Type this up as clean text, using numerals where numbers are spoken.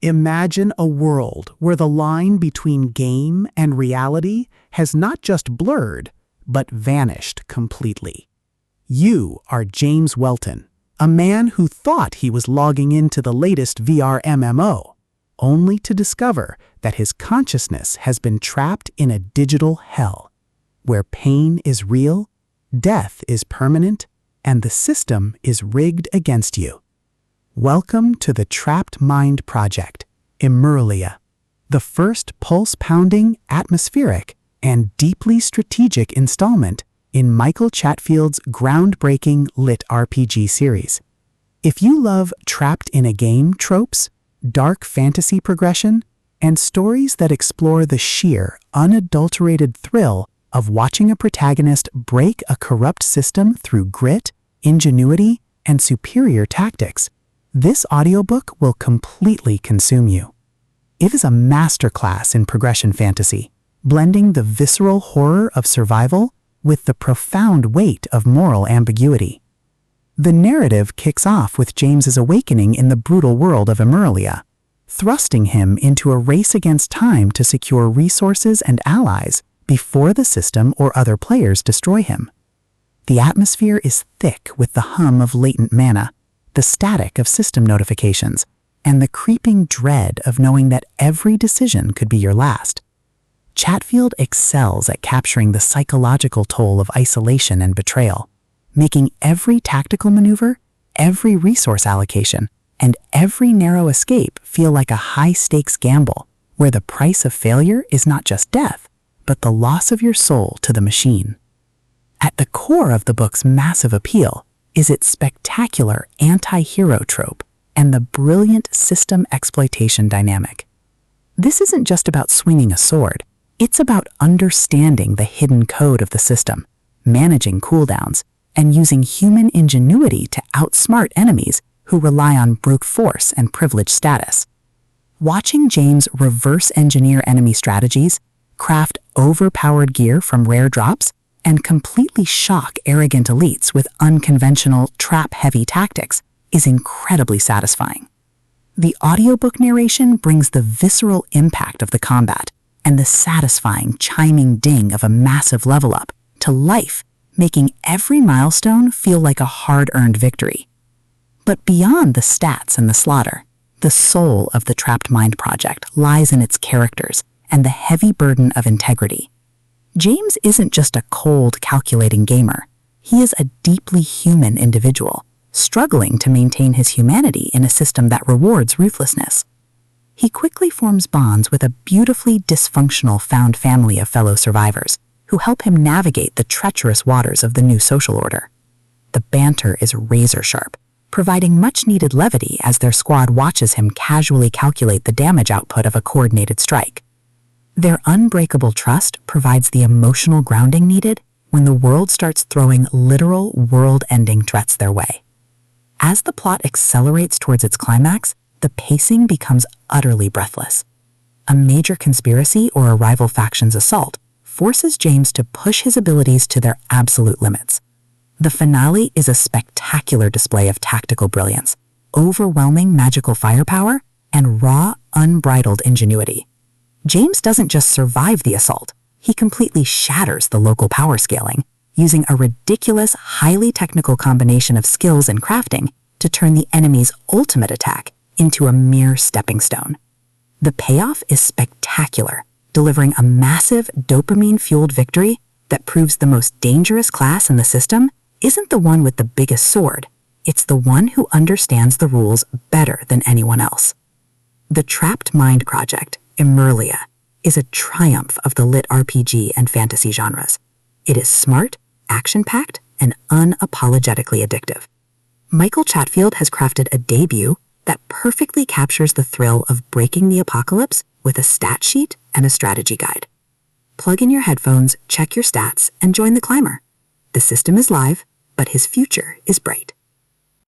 Imagine a world where the line between game and reality has not just blurred, but vanished completely. You are James Welton, a man who thought he was logging into the latest VRMMO, only to discover that his consciousness has been trapped in a digital hell, where pain is real, death is permanent, and the system is rigged against you. Welcome to the Trapped Mind Project, Emerilia, the first pulse-pounding, atmospheric, and deeply strategic installment in Michael Chatfield's groundbreaking LitRPG series. If you love trapped-in-a-game tropes, dark fantasy progression, and stories that explore the sheer, unadulterated thrill of watching a protagonist break a corrupt system through grit, ingenuity, and superior tactics, this audiobook will completely consume you. It is a masterclass in progression fantasy, blending the visceral horror of survival with the profound weight of moral ambiguity. The narrative kicks off with James's awakening in the brutal world of Emerilia, thrusting him into a race against time to secure resources and allies before the system or other players destroy him. The atmosphere is thick with the hum of latent mana, the static of system notifications, and the creeping dread of knowing that every decision could be your last. Chatfield excels at capturing the psychological toll of isolation and betrayal, making every tactical maneuver, every resource allocation, and every narrow escape feel like a high-stakes gamble, where the price of failure is not just death, but the loss of your soul to the machine. At the core of the book's massive appeal is its spectacular anti-hero trope and the brilliant system exploitation dynamic. This isn't just about swinging a sword, it's about understanding the hidden code of the system, managing cooldowns, and using human ingenuity to outsmart enemies who rely on brute force and privileged status. Watching James reverse engineer enemy strategies, craft overpowered gear from rare drops, and completely shock arrogant elites with unconventional, trap-heavy tactics is incredibly satisfying. The audiobook narration brings the visceral impact of the combat and the satisfying, chiming ding of a massive level-up to life, making every milestone feel like a hard-earned victory. But beyond the stats and the slaughter, the soul of the Trapped Mind Project lies in its characters and the heavy burden of integrity. James isn't just a cold, calculating gamer. He is a deeply human individual, struggling to maintain his humanity in a system that rewards ruthlessness. He quickly forms bonds with a beautifully dysfunctional found family of fellow survivors who help him navigate the treacherous waters of the new social order. The banter is razor-sharp, providing much-needed levity as their squad watches him casually calculate the damage output of a coordinated strike. Their unbreakable trust provides the emotional grounding needed when the world starts throwing literal world-ending threats their way. As the plot accelerates towards its climax, the pacing becomes utterly breathless. A major conspiracy or a rival faction's assault forces James to push his abilities to their absolute limits. The finale is a spectacular display of tactical brilliance, overwhelming magical firepower, and raw, unbridled ingenuity. James doesn't just survive the assault, he completely shatters the local power scaling, using a ridiculous, highly technical combination of skills and crafting to turn the enemy's ultimate attack into a mere stepping stone. The payoff is spectacular, delivering a massive dopamine-fueled victory that proves the most dangerous class in the system isn't the one with the biggest sword, it's the one who understands the rules better than anyone else. The Trapped Mind Project, Emerilia, is a triumph of the lit RPG and fantasy genres. It is smart, action-packed, and unapologetically addictive. Michael Chatfield has crafted a debut that perfectly captures the thrill of breaking the apocalypse with a stat sheet and a strategy guide. Plug in your headphones, check your stats, and join the climber. The system is live, but his future is bright.